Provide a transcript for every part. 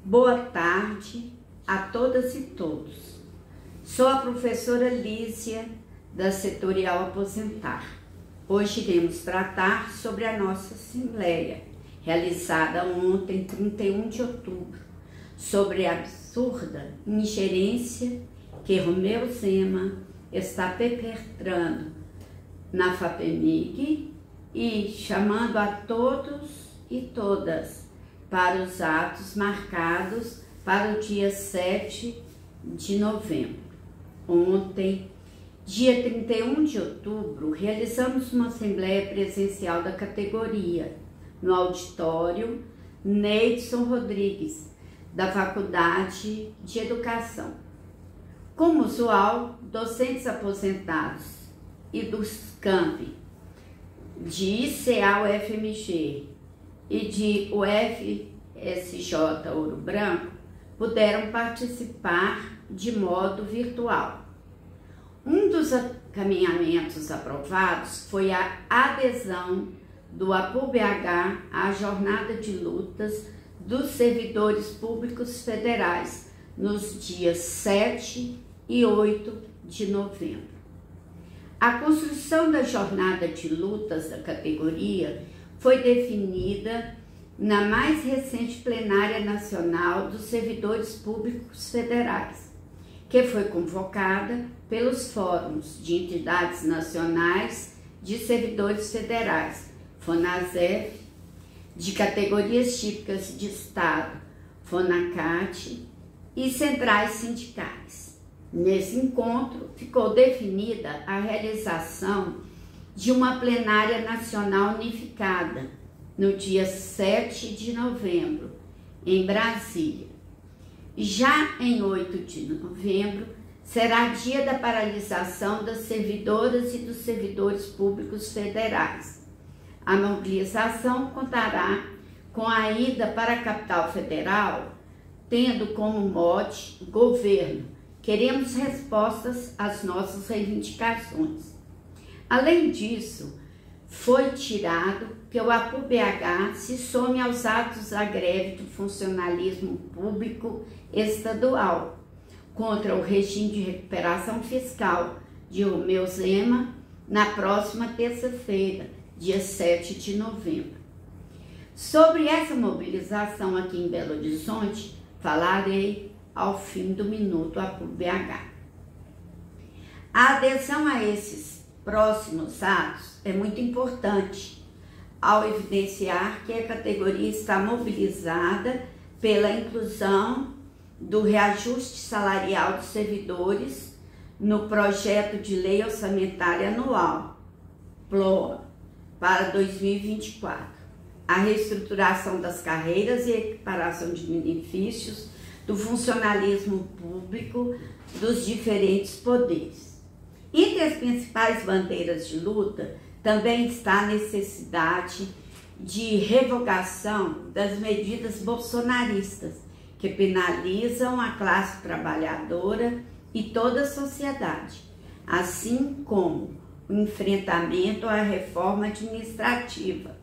Boa tarde a todas e todos. Sou a professora Lícia, da Setorial Aposentar. Hoje iremos tratar sobre a nossa assembleia, realizada ontem, 31 de outubro, sobre a absurda ingerência que Romeu Zema está perpetrando na FAPEMIG e chamando a todos e todas para os atos marcados para o dia 7 de novembro. Ontem, dia 31 de outubro, realizamos uma assembleia presencial da categoria no auditório Neidson Rodrigues, da Faculdade de Educação. Como usual, docentes aposentados e dos campi de ICA-UFMG e de UFSJ Ouro Branco puderam participar de modo virtual. Um dos encaminhamentos aprovados foi a adesão do APU-BH à jornada de lutas dos servidores públicos federais nos dias 7 e 8 de novembro. A construção da jornada de lutas da categoria foi definida na mais recente plenária nacional dos servidores públicos federais, que foi convocada pelos fóruns de entidades nacionais de servidores federais, FONASEF, de categorias típicas de Estado, FONACAT, e centrais sindicais. Nesse encontro, ficou definida a realização de uma plenária nacional unificada no dia 7 de novembro, em Brasília. Já em 8 de novembro, será dia da paralisação das servidoras e dos servidores públicos federais. A mobilização contará com a ida para a capital federal, tendo como mote governo. Queremos respostas às nossas reivindicações. Além disso, foi tirado que o APU-BH se some aos atos da greve do funcionalismo público estadual contra o regime de recuperação fiscal de Romeu Zema na próxima terça-feira, dia 7 de novembro. Sobre essa mobilização aqui em Belo Horizonte, falarei ao fim do minuto APU-BH. A adesão a esses próximos atos é muito importante, ao evidenciar que a categoria está mobilizada pela inclusão do reajuste salarial dos servidores no projeto de lei orçamentária anual, PLOA, para 2024, a reestruturação das carreiras e equiparação de benefícios do funcionalismo público dos diferentes poderes. Entre as principais bandeiras de luta, também está a necessidade de revogação das medidas bolsonaristas, que penalizam a classe trabalhadora e toda a sociedade, assim como o enfrentamento à reforma administrativa,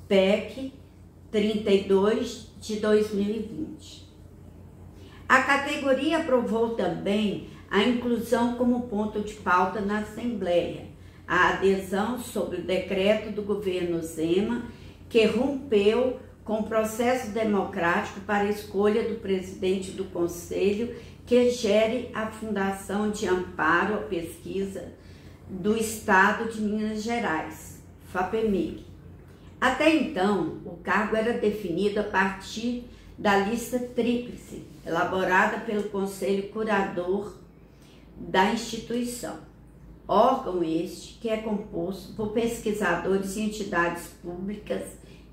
PEC 32 de 2020. A categoria aprovou também a inclusão como ponto de pauta na Assembleia, a adesão sobre o decreto do governo Zema, que rompeu com o processo democrático para a escolha do presidente do Conselho, que gere a Fundação de Amparo à Pesquisa do Estado de Minas Gerais, FAPEMIG. Até então, o cargo era definido a partir da lista tríplice, elaborada pelo Conselho Curador da instituição, órgão este que é composto por pesquisadores e entidades públicas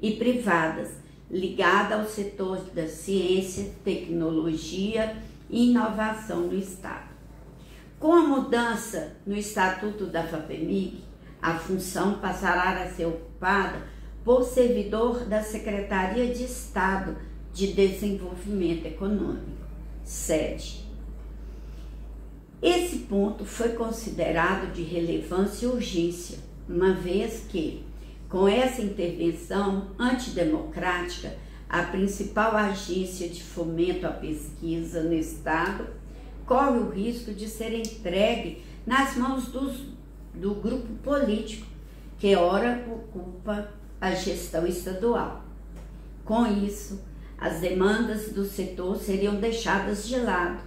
e privadas ligadas ao setor da ciência, tecnologia e inovação no Estado. Com a mudança no Estatuto da FAPEMIG, a função passará a ser ocupada por servidor da Secretaria de Estado de Desenvolvimento Econômico, SEDE. Esse ponto foi considerado de relevância e urgência, uma vez que, com essa intervenção antidemocrática, a principal agência de fomento à pesquisa no Estado, corre o risco de ser entregue nas mãos do grupo político que ora ocupa a gestão estadual. Com isso, as demandas do setor seriam deixadas de lado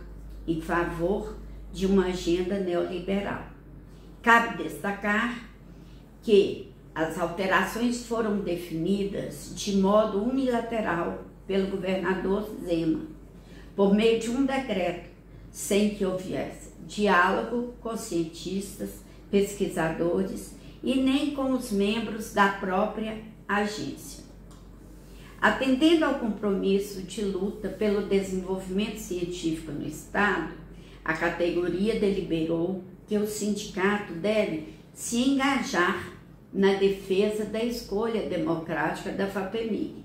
em favor de uma agenda neoliberal. Cabe destacar que as alterações foram definidas de modo unilateral pelo governador Zema, por meio de um decreto, sem que houvesse diálogo com cientistas, pesquisadores e nem com os membros da própria agência. Atendendo ao compromisso de luta pelo desenvolvimento científico no Estado, a categoria deliberou que o sindicato deve se engajar na defesa da escolha democrática da FAPEMIG.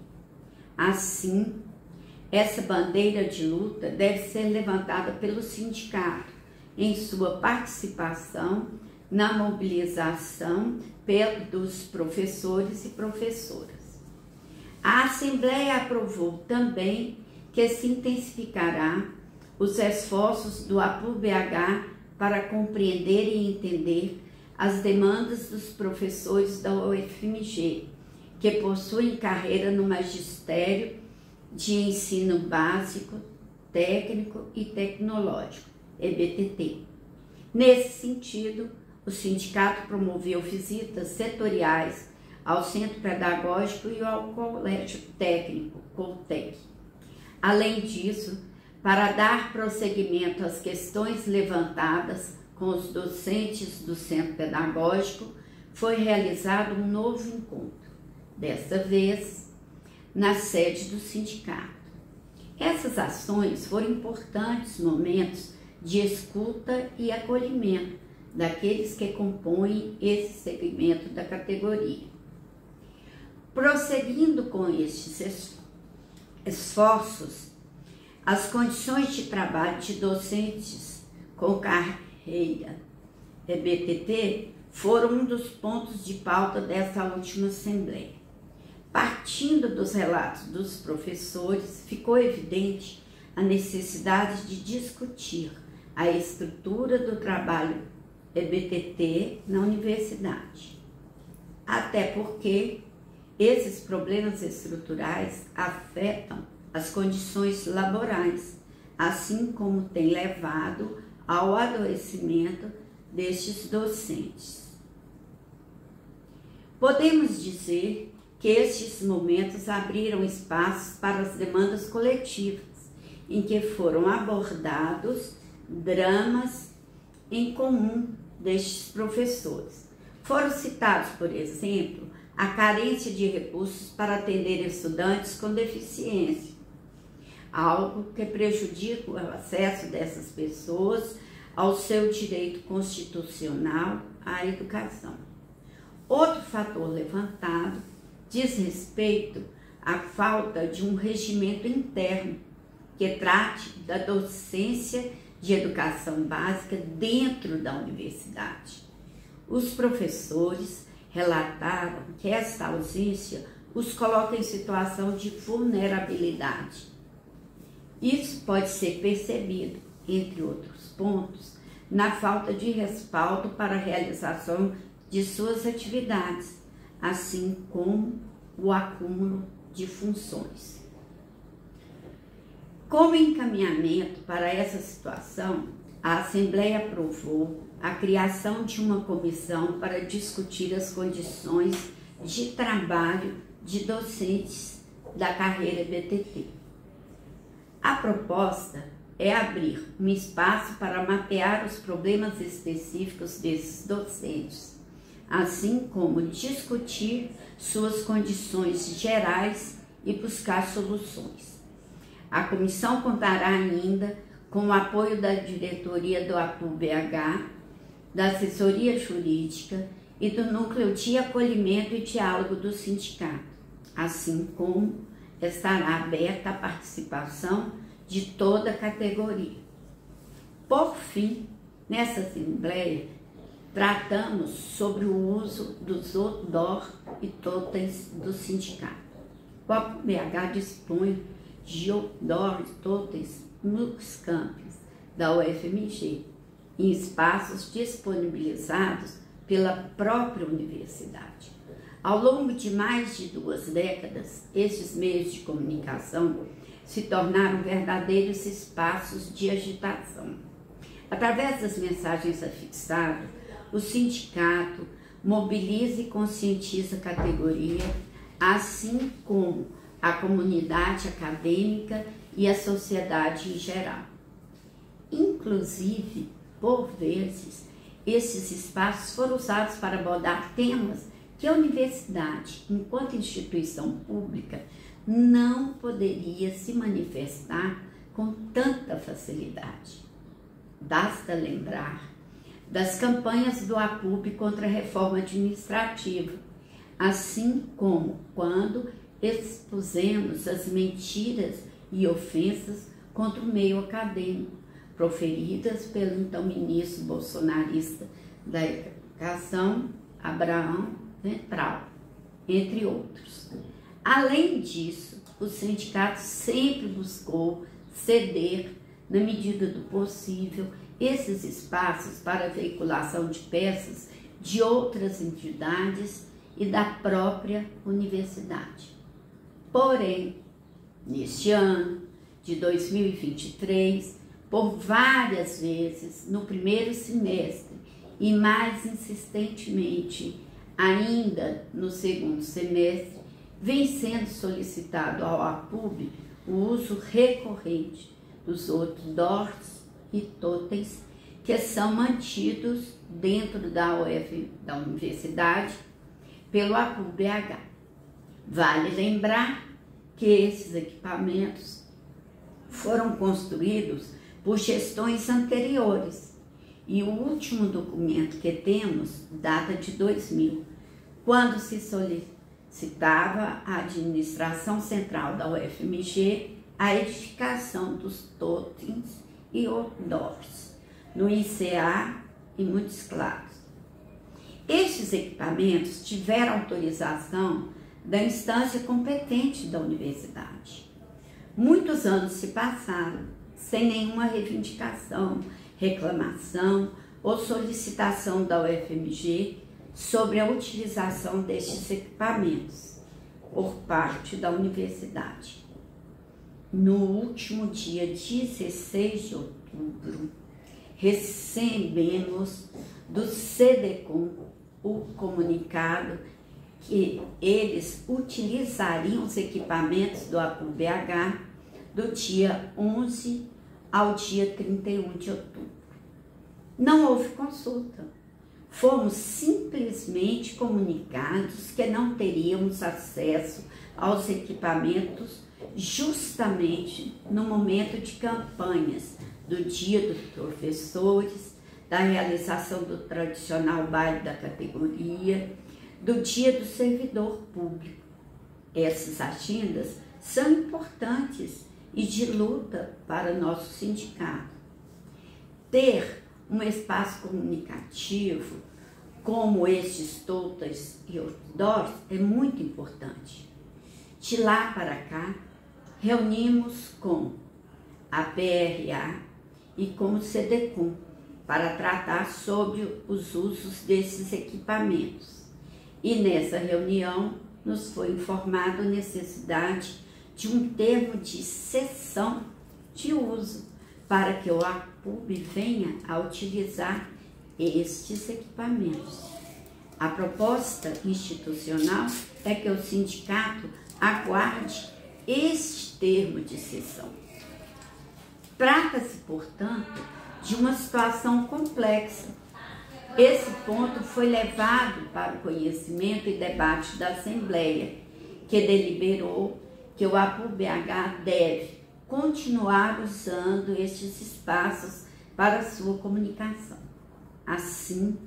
Assim, essa bandeira de luta deve ser levantada pelo sindicato em sua participação na mobilização dos professores e professoras. A Assembleia aprovou também que se intensificará os esforços do APU-BH para compreender e entender as demandas dos professores da UFMG, que possuem carreira no magistério de ensino básico, técnico e tecnológico, EBTT. Nesse sentido, o sindicato promoveu visitas setoriais ao Centro Pedagógico e ao Colégio Técnico, COLTEC. Além disso, para dar prosseguimento às questões levantadas com os docentes do Centro Pedagógico, foi realizado um novo encontro, desta vez na sede do sindicato. Essas ações foram importantes momentos de escuta e acolhimento daqueles que compõem esse segmento da categoria. Prosseguindo com estes esforços, as condições de trabalho de docentes com carreira EBTT foram um dos pontos de pauta dessa última Assembleia. Partindo dos relatos dos professores, ficou evidente a necessidade de discutir a estrutura do trabalho EBTT na universidade. Até porque esses problemas estruturais afetam as condições laborais, assim como tem levado ao adoecimento destes docentes. Podemos dizer que estes momentos abriram espaços para as demandas coletivas, em que foram abordados dramas em comum destes professores. Foram citados, por exemplo, a carência de recursos para atender estudantes com deficiência, algo que prejudica o acesso dessas pessoas ao seu direito constitucional à educação. Outro fator levantado diz respeito à falta de um regimento interno que trate da docência de educação básica dentro da universidade. Os professores relataram que esta ausência os coloca em situação de vulnerabilidade. Isso pode ser percebido, entre outros pontos, na falta de respaldo para a realização de suas atividades, assim como o acúmulo de funções. Como encaminhamento para essa situação, a Assembleia aprovou a criação de uma comissão para discutir as condições de trabalho de docentes da carreira EBTT. A proposta é abrir um espaço para mapear os problemas específicos desses docentes, assim como discutir suas condições gerais e buscar soluções. A comissão contará ainda com o apoio da diretoria do APU-BH, da assessoria jurídica e do núcleo de acolhimento e diálogo do sindicato, assim como estará aberta a participação de toda a categoria. Por fim, nessa Assembleia, tratamos sobre o uso dos outdoor e totens do sindicato. O APU-BH dispõe de outdoors totens nos campos da UFMG, em espaços disponibilizados pela própria universidade. Ao longo de mais de 2 décadas, estes meios de comunicação se tornaram verdadeiros espaços de agitação. Através das mensagens afixadas, o sindicato mobiliza e conscientiza a categoria, assim como a comunidade acadêmica e a sociedade em geral. Inclusive, por vezes, esses espaços foram usados para abordar temas que a universidade, enquanto instituição pública, não poderia se manifestar com tanta facilidade. Basta lembrar das campanhas do APUB contra a reforma administrativa, assim como quando expusemos as mentiras e ofensas contra o meio acadêmico, proferidas pelo então ministro bolsonarista da Educação, Abraham Weintraub, entre outros. Além disso, o sindicato sempre buscou ceder, na medida do possível, esses espaços para a veiculação de peças de outras entidades e da própria universidade. Porém, neste ano de 2023, por várias vezes no primeiro semestre e mais insistentemente ainda no segundo semestre, vem sendo solicitado ao APUB o uso recorrente dos outdoors e totens que são mantidos dentro da universidade pelo APU-BH. Vale lembrar que esses equipamentos foram construídos por gestões anteriores e o último documento que temos data de 2000, quando se solicitava à administração central da UFMG a edificação dos totens e outdoors no ICA e Montes Claros. Estes equipamentos tiveram autorização da instância competente da universidade. Muitos anos se passaram sem nenhuma reivindicação, reclamação ou solicitação da UFMG sobre a utilização destes equipamentos por parte da universidade. No último dia 16 de outubro, recebemos do SEDECOM o comunicado que eles utilizariam os equipamentos do APU-BH do dia 11 ao dia 31 de outubro. Não houve consulta. Fomos simplesmente comunicados que não teríamos acesso aos equipamentos justamente no momento de campanhas do Dia dos Professores, da realização do tradicional baile da categoria, do Dia do Servidor Público. Essas agendas são importantes e de luta para nosso sindicato. Ter um espaço comunicativo como estes totens e outdoors é muito importante. De lá para cá, reunimos com a PRA e com o SEDECOM para tratar sobre os usos desses equipamentos. E nessa reunião nos foi informado a necessidade de um termo de cessão de uso para que o APUB venha a utilizar estes equipamentos. A proposta institucional é que o sindicato aguarde este termo de cessão. Trata-se, portanto, de uma situação complexa. Esse ponto foi levado para o conhecimento e debate da Assembleia, que deliberou que o APU-BH deve continuar usando estes espaços para sua comunicação. Assim,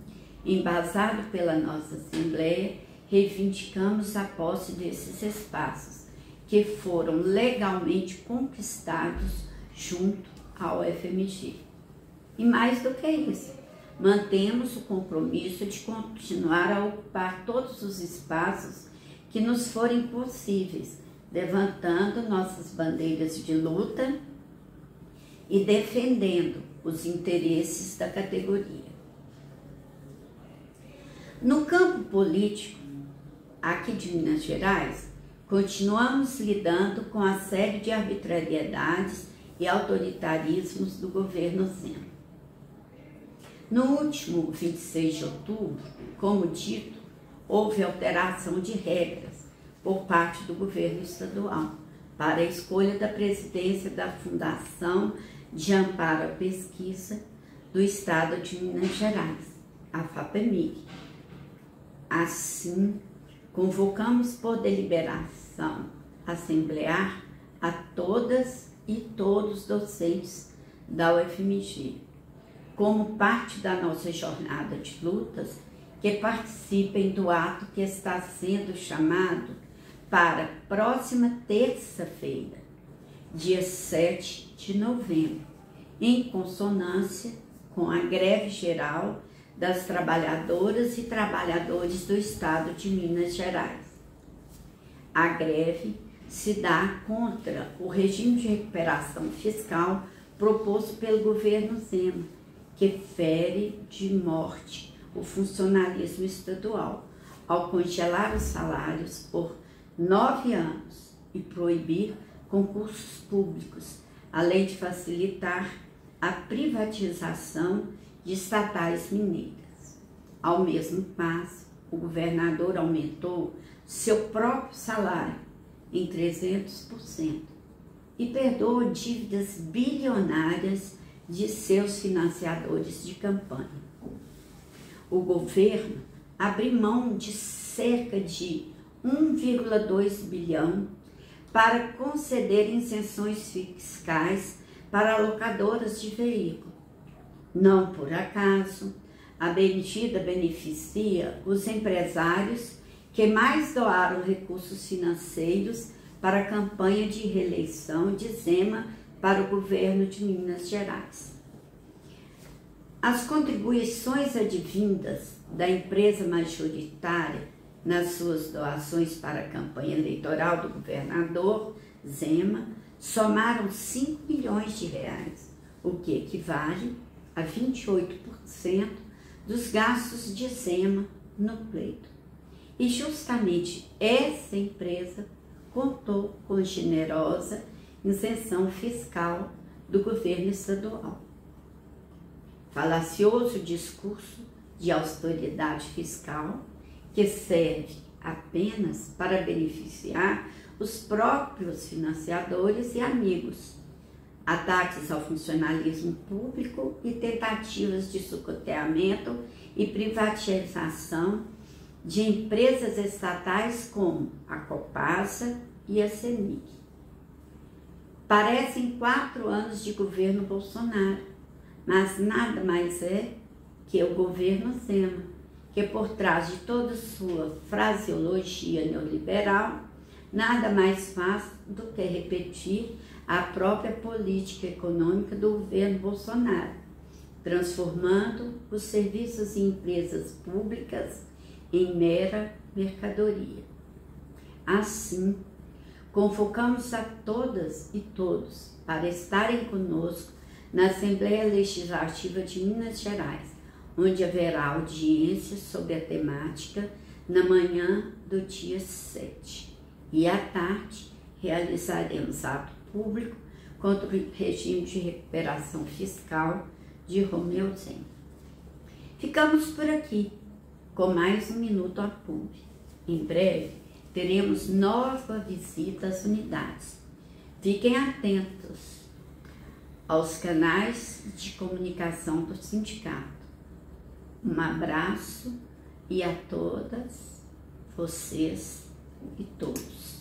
embasado pela nossa Assembleia, reivindicamos a posse desses espaços, que foram legalmente conquistados junto ao UFMG. E mais do que isso, mantemos o compromisso de continuar a ocupar todos os espaços que nos forem possíveis, levantando nossas bandeiras de luta e defendendo os interesses da categoria. No campo político, aqui de Minas Gerais, continuamos lidando com a série de arbitrariedades e autoritarismos do governo Zema. No último 26 de outubro, como dito, houve alteração de regras por parte do governo estadual para a escolha da presidência da Fundação de Amparo à Pesquisa do Estado de Minas Gerais, a FAPEMIG. Assim, convocamos por deliberação assemblear a todas e todos os docentes da UFMG, como parte da nossa jornada de lutas, que participem do ato que está sendo chamado para a próxima terça-feira, dia 7 de novembro, em consonância com a greve geral das trabalhadoras e trabalhadores do Estado de Minas Gerais. A greve se dá contra o regime de recuperação fiscal proposto pelo governo Zema, que fere de morte o funcionalismo estadual, ao congelar os salários por 9 anos e proibir concursos públicos, além de facilitar a privatização de estatais mineiras. Ao mesmo passo, o governador aumentou seu próprio salário em 300% e perdoou dívidas bilionárias de seus financiadores de campanha. O governo abriu mão de cerca de 1,2 bilhão para conceder isenções fiscais para locadoras de veículo. Não por acaso, a medida beneficia os empresários que mais doaram recursos financeiros para a campanha de reeleição de Zema para o governo de Minas Gerais. As contribuições advindas da empresa majoritária nas suas doações para a campanha eleitoral do governador Zema somaram 5 milhões de reais, o que equivale a 28% dos gastos de Zema no pleito. E justamente essa empresa contou com generosa isenção fiscal do governo estadual. Falacioso discurso de austeridade fiscal que serve apenas para beneficiar os próprios financiadores e amigos, ataques ao funcionalismo público e tentativas de sucateamento e privatização de empresas estatais como a Copasa e a CEMIG. Parecem 4 anos de governo Bolsonaro, mas nada mais é que o governo Zema, que por trás de toda sua fraseologia neoliberal, nada mais faz do que repetir a própria política econômica do governo Bolsonaro, transformando os serviços e empresas públicas em mera mercadoria. Assim, convocamos a todas e todos para estarem conosco na Assembleia Legislativa de Minas Gerais, onde haverá audiência sobre a temática na manhã do dia 7. E à tarde realizaremos ato público contra o regime de recuperação fiscal de Romeu Zema. Ficamos por aqui com mais um Minuto à PUB. Em breve teremos nova visita às unidades. Fiquem atentos aos canais de comunicação do sindicato. Um abraço e a todas, vocês e todos.